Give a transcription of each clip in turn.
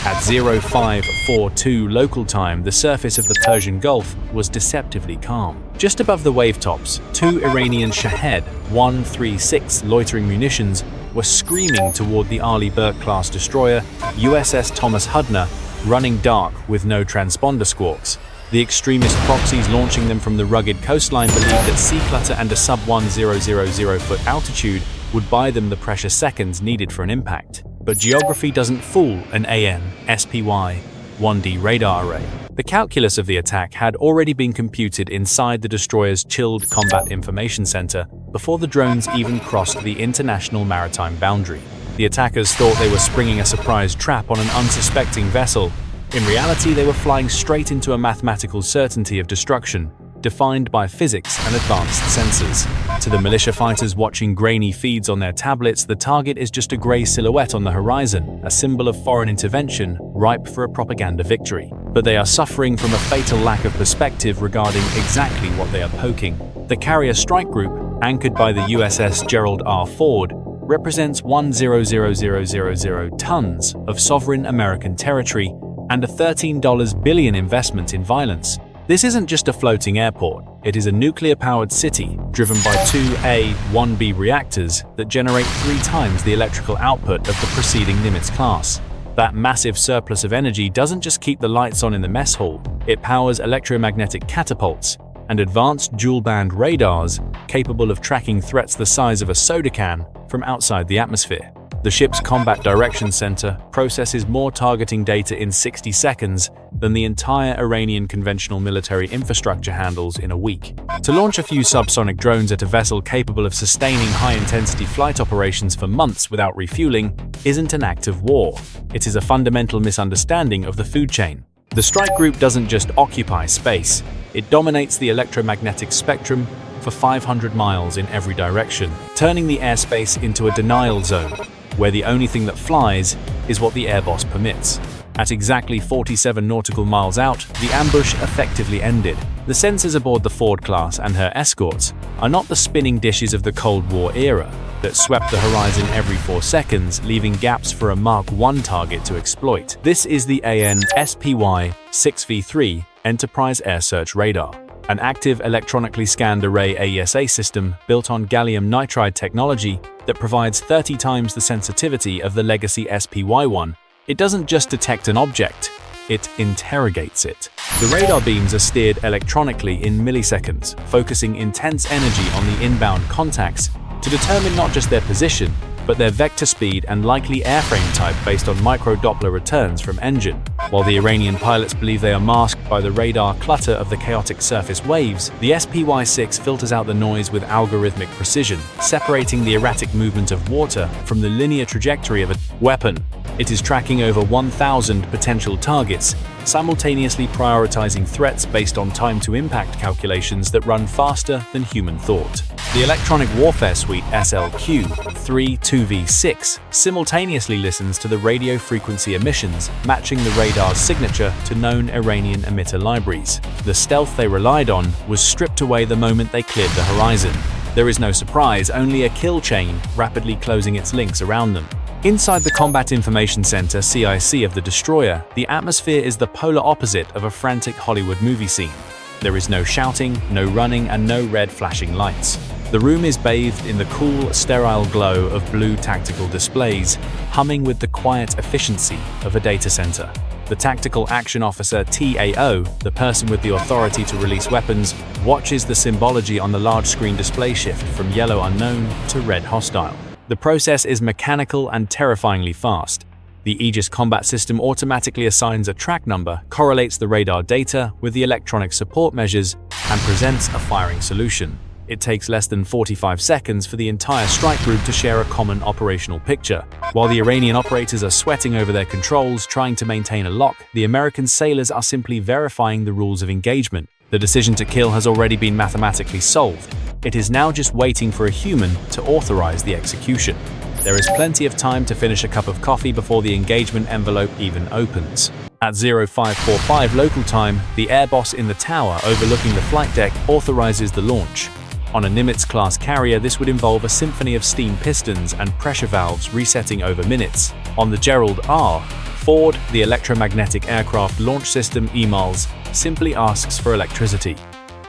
At 0542 local time, the surface of the Persian Gulf was deceptively calm. Just above the wavetops, two Iranian Shahed 136 loitering munitions were screaming toward the Arleigh Burke-class destroyer USS Thomas Hudner, running dark with no transponder squawks. The extremist proxies launching them from the rugged coastline believed that sea clutter and a sub-1000-foot altitude would buy them the precious seconds needed for an impact. But geography doesn't fool an AN/SPY 1D radar array. The calculus of the attack had already been computed inside the destroyer's chilled combat information center before the drones even crossed the international maritime boundary. The attackers thought they were springing a surprise trap on an unsuspecting vessel. In reality, they were flying straight into a mathematical certainty of destruction, defined by physics and advanced sensors. To the militia fighters watching grainy feeds on their tablets, the target is just a grey silhouette on the horizon, a symbol of foreign intervention, ripe for a propaganda victory. But they are suffering from a fatal lack of perspective regarding exactly what they are poking. The carrier strike group, anchored by the USS Gerald R Ford, represents 1,000,000 tons of sovereign American territory and a $13 billion investment in violence. This isn't just a floating airport, it is a nuclear-powered city driven by two A-1B reactors that generate 3 times the electrical output of the preceding Nimitz class. That massive surplus of energy doesn't just keep the lights on in the mess hall, it powers electromagnetic catapults and advanced dual-band radars capable of tracking threats the size of a soda can from outside the atmosphere. The ship's Combat Direction Center processes more targeting data in 60 seconds than the entire Iranian conventional military infrastructure handles in a week. To launch a few subsonic drones at a vessel capable of sustaining high-intensity flight operations for months without refueling isn't an act of war. It is a fundamental misunderstanding of the food chain. The strike group doesn't just occupy space, it dominates the electromagnetic spectrum for 500 miles in every direction, turning the airspace into a denial zone, where the only thing that flies is what the airboss permits. At exactly 47 nautical miles out, the ambush effectively ended. The sensors aboard the Ford class and her escorts are not the spinning dishes of the Cold War era that swept the horizon every 4 seconds, leaving gaps for a Mark I target to exploit. This is the AN/SPY 6V3 Enterprise Air Search Radar, an active electronically scanned array AESA system built on gallium nitride technology that provides 30 times the sensitivity of the legacy SPY-1. It doesn't just detect an object, it interrogates it. The radar beams are steered electronically in milliseconds, focusing intense energy on the inbound contacts to determine not just their position, but their vector speed and likely airframe type based on micro-Doppler returns from engine. While the Iranian pilots believe they are masked by the radar clutter of the chaotic surface waves, the SPY-6 filters out the noise with algorithmic precision, separating the erratic movement of water from the linear trajectory of a weapon. It is tracking over 1,000 potential targets, simultaneously prioritizing threats based on time-to-impact calculations that run faster than human thought. The Electronic Warfare Suite SLQ-32V6 simultaneously listens to the radio frequency emissions, matching the radar's signature to known Iranian emitter libraries. The stealth they relied on was stripped away the moment they cleared the horizon. There is no surprise, only a kill chain rapidly closing its links around them. Inside the Combat Information Center (CIC) of the destroyer, the atmosphere is the polar opposite of a frantic Hollywood movie scene. There is no shouting, no running, and no red flashing lights. The room is bathed in the cool, sterile glow of blue tactical displays, humming with the quiet efficiency of a data center. The Tactical Action Officer (TAO), the person with the authority to release weapons, watches the symbology on the large screen display shift from yellow unknown to red hostile. The process is mechanical and terrifyingly fast. The Aegis combat system automatically assigns a track number, correlates the radar data with the electronic support measures, and presents a firing solution. It takes less than 45 seconds for the entire strike group to share a common operational picture. While the Iranian operators are sweating over their controls, trying to maintain a lock, the American sailors are simply verifying the rules of engagement. The decision to kill has already been mathematically solved. It is now just waiting for a human to authorize the execution. There is plenty of time to finish a cup of coffee before the engagement envelope even opens. At 0545 local time, the air boss in the tower overlooking the flight deck authorizes the launch. On a Nimitz-class carrier, this would involve a symphony of steam pistons and pressure valves resetting over minutes. On the Gerald R, Ford, the electromagnetic aircraft launch system EMALS, simply asks for electricity.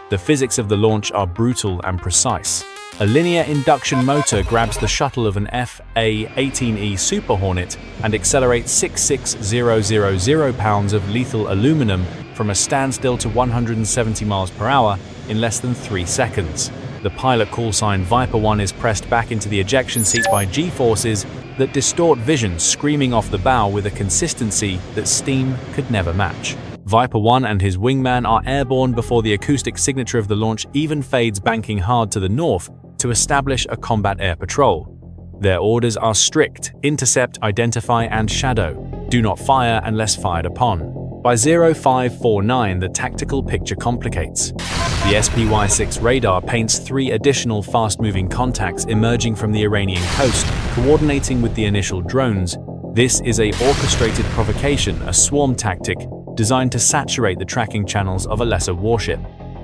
The physics of the launch are brutal and precise. A linear induction motor grabs the shuttle of an F/A-18E Super Hornet and accelerates 66,000 pounds of lethal aluminum from a standstill to 170 miles per hour in less than 3 seconds. The pilot call sign Viper 1 is pressed back into the ejection seat by G-forces that distort vision, screaming off the bow with a consistency that steam could never match. Viper 1 and his wingman are airborne before the acoustic signature of the launch even fades, banking hard to the north to establish a combat air patrol. Their orders are strict: intercept, identify, and shadow. Do not fire unless fired upon. By 0549, the tactical picture complicates. The SPY-6 radar paints 3 additional fast-moving contacts emerging from the Iranian coast, coordinating with the initial drones. This is an orchestrated provocation, a swarm tactic designed to saturate the tracking channels of a lesser warship.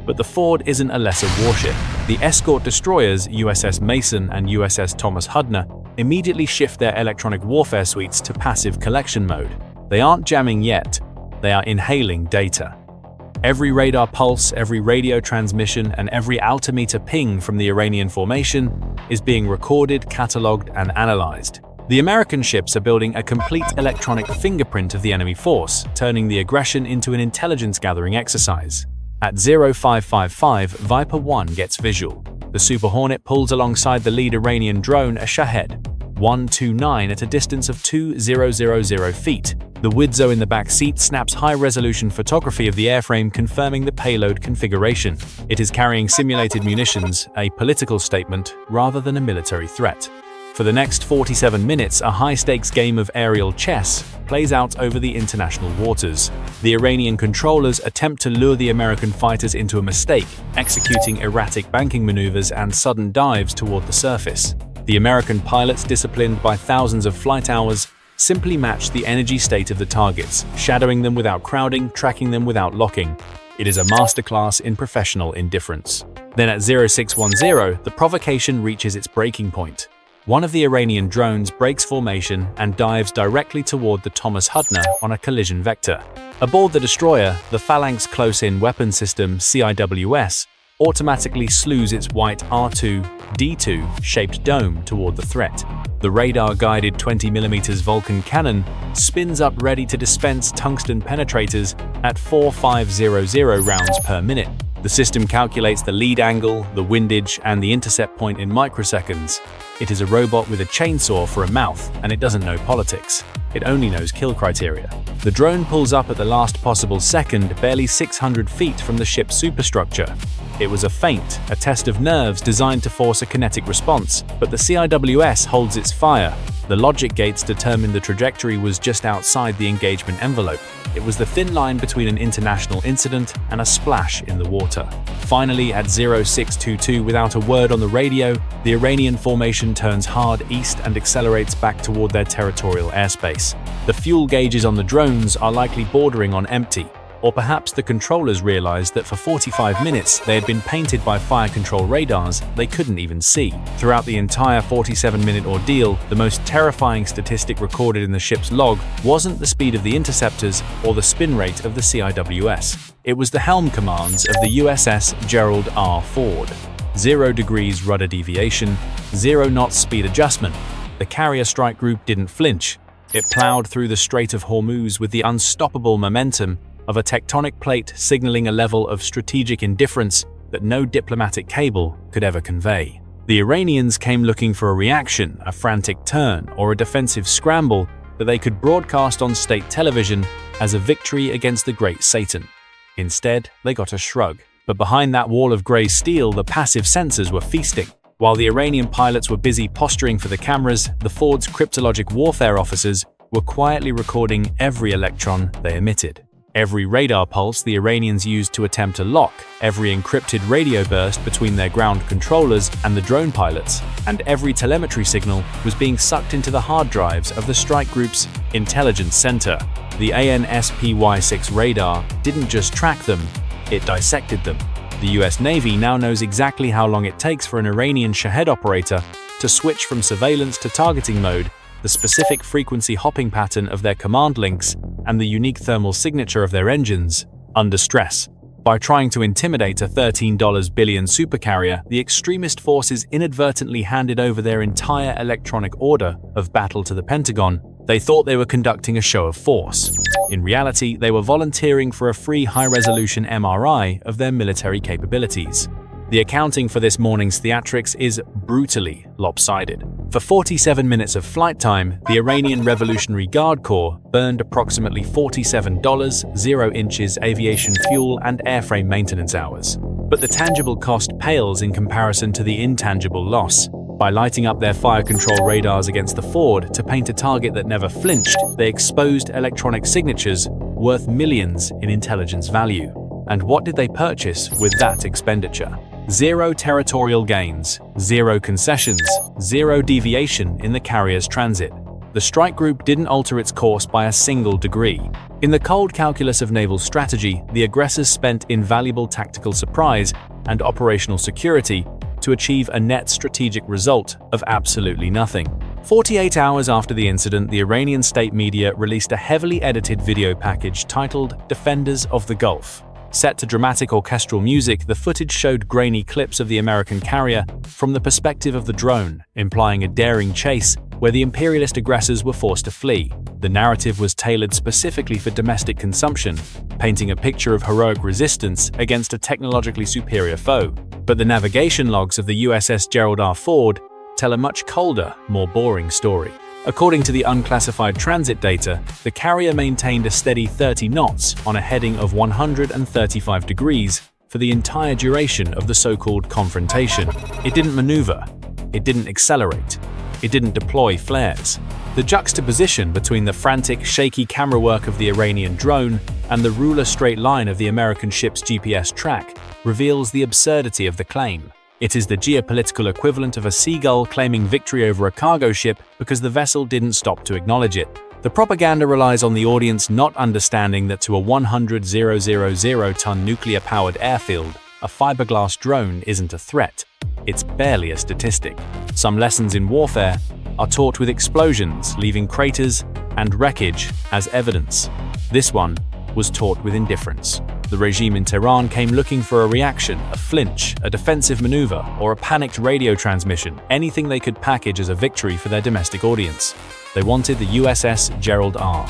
But the Ford isn't a lesser warship. The escort destroyers USS Mason and USS Thomas Hudner immediately shift their electronic warfare suites to passive collection mode. They aren't jamming yet, they are inhaling data. Every radar pulse, every radio transmission, and every altimeter ping from the Iranian formation is being recorded, catalogued, and analyzed. The American ships are building a complete electronic fingerprint of the enemy force, turning the aggression into an intelligence-gathering exercise. At 0555, Viper 1 gets visual. The Super Hornet pulls alongside the lead Iranian drone, a Shahed 129, at a distance of 2,000 feet. The Widzow in the back seat snaps high-resolution photography of the airframe, confirming the payload configuration. It is carrying simulated munitions, a political statement rather than a military threat. For the next 47 minutes, a high-stakes game of aerial chess plays out over the international waters. The Iranian controllers attempt to lure the American fighters into a mistake, executing erratic banking maneuvers and sudden dives toward the surface. The American pilots, disciplined by thousands of flight hours, simply match the energy state of the targets, shadowing them without crowding, tracking them without locking. It is a masterclass in professional indifference. Then at 0610, the provocation reaches its breaking point. One of the Iranian drones breaks formation and dives directly toward the Thomas Hudner on a collision vector. Aboard the destroyer, the Phalanx Close-In Weapon System CIWS automatically slews its white R2-D2 shaped dome toward the threat. The radar-guided 20mm Vulcan cannon spins up, ready to dispense tungsten penetrators at 4,500 rounds per minute. The system calculates the lead angle, the windage, and the intercept point in microseconds. It is a robot with a chainsaw for a mouth, and it doesn't know politics. It only knows kill criteria. The drone pulls up at the last possible second, barely 600 feet from the ship's superstructure. It was a feint, a test of nerves designed to force a kinetic response, but the CIWS holds its fire. The logic gates determined the trajectory was just outside the engagement envelope. It was the thin line between an international incident and a splash in the water. Finally, at 0622, without a word on the radio, the Iranian formation turns hard east and accelerates back toward their territorial airspace. The fuel gauges on the drones are likely bordering on empty. Or perhaps the controllers realized that for 45 minutes they had been painted by fire control radars they couldn't even see. Throughout the entire 47-minute ordeal, the most terrifying statistic recorded in the ship's log wasn't the speed of the interceptors or the spin rate of the CIWS. It was the helm commands of the USS Gerald R. Ford. 0 degrees rudder deviation, 0 knots speed adjustment. The carrier strike group didn't flinch. It plowed through the Strait of Hormuz with the unstoppable momentum of a tectonic plate, signaling a level of strategic indifference that no diplomatic cable could ever convey. The Iranians came looking for a reaction, a frantic turn, or a defensive scramble that they could broadcast on state television as a victory against the Great Satan. Instead, they got a shrug. But behind that wall of grey steel, the passive sensors were feasting. While the Iranian pilots were busy posturing for the cameras, the Ford's cryptologic warfare officers were quietly recording every electron they emitted. Every radar pulse the Iranians used to attempt a lock, every encrypted radio burst between their ground controllers and the drone pilots, and every telemetry signal was being sucked into the hard drives of the strike group's intelligence center. The AN/SPY-6 radar didn't just track them, it dissected them. The US Navy now knows exactly how long it takes for an Iranian Shahed operator to switch from surveillance to targeting mode, the the specific frequency hopping pattern of their command links, and the unique thermal signature of their engines, under stress. By trying to intimidate a $13 billion supercarrier, the extremist forces inadvertently handed over their entire electronic order of battle to the Pentagon. They thought they were conducting a show of force. In reality, they were volunteering for a free high-resolution MRI of their military capabilities. The accounting for this morning's theatrics is brutally lopsided. For 47 minutes of flight time, the Iranian Revolutionary Guard Corps burned approximately $47 0 inches aviation fuel and airframe maintenance hours. But the tangible cost pales in comparison to the intangible loss. By lighting up their fire control radars against the Ford to paint a target that never flinched, they exposed electronic signatures worth millions in intelligence value. And what did they purchase with that expenditure? Zero territorial gains, zero concessions, zero deviation in the carrier's transit. The strike group didn't alter its course by a single degree. In the cold calculus of naval strategy, the aggressors spent invaluable tactical surprise and operational security to achieve a net strategic result of absolutely nothing. 48 hours after the incident, the Iranian state media released a heavily edited video package titled Defenders of the Gulf. Set to dramatic orchestral music, the footage showed grainy clips of the American carrier from the perspective of the drone, implying a daring chase where the imperialist aggressors were forced to flee. The narrative was tailored specifically for domestic consumption, painting a picture of heroic resistance against a technologically superior foe. But the navigation logs of the USS Gerald R tell a much colder, more boring story. According to the unclassified transit data, the carrier maintained a steady 30 knots on a heading of 135 degrees for the entire duration of the so-called confrontation. It didn't maneuver. It didn't accelerate. It didn't deploy flares. The juxtaposition between the frantic, shaky camera work of the Iranian drone and the ruler straight line of the American ship's GPS track reveals the absurdity of the claim. It is the geopolitical equivalent of a seagull claiming victory over a cargo ship because the vessel didn't stop to acknowledge it. The propaganda relies on the audience not understanding that to a 100,000-ton nuclear-powered airfield, a fiberglass drone isn't a threat. It's barely a statistic. Some lessons in warfare are taught with explosions, leaving craters and wreckage as evidence. This one was taught with indifference. The regime in Tehran came looking for a reaction, a flinch, a defensive maneuver, or a panicked radio transmission, anything they could package as a victory for their domestic audience. They wanted the USS Gerald R.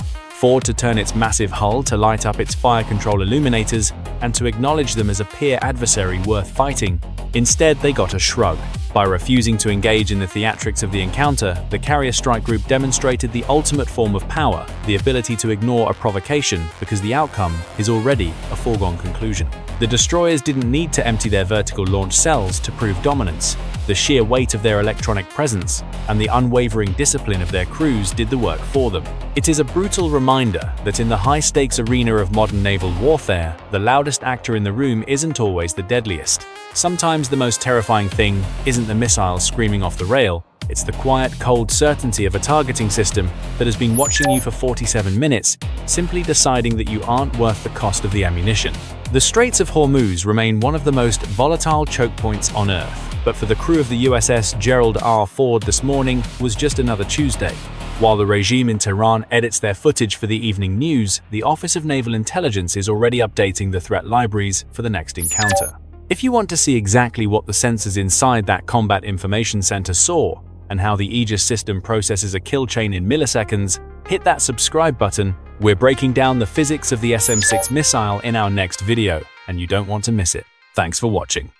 to turn its massive hull to light up its fire control illuminators and to acknowledge them as a peer adversary worth fighting. Instead, they got a shrug. By refusing to engage in the theatrics of the encounter, the carrier strike group demonstrated the ultimate form of power, the ability to ignore a provocation because the outcome is already a foregone conclusion. The destroyers didn't need to empty their vertical launch cells to prove dominance. The sheer weight of their electronic presence and the unwavering discipline of their crews did the work for them. It is a brutal reminder that in the high-stakes arena of modern naval warfare, the loudest actor in the room isn't always the deadliest. Sometimes the most terrifying thing isn't the missile screaming off the rail, it's the quiet, cold certainty of a targeting system that has been watching you for 47 minutes, simply deciding that you aren't worth the cost of the ammunition. The Straits of Hormuz remain one of the most volatile choke points on Earth, but for the crew of the USS Gerald R this morning was just another Tuesday. While the regime in Tehran edits their footage for the evening news, the Office of Naval Intelligence is already updating the threat libraries for the next encounter. If you want to see exactly what the sensors inside that combat information center saw, and how the Aegis system processes a kill chain in milliseconds, hit that subscribe button. We're breaking down the physics of the SM-6 missile in our next video, and you don't want to miss it. Thanks for watching.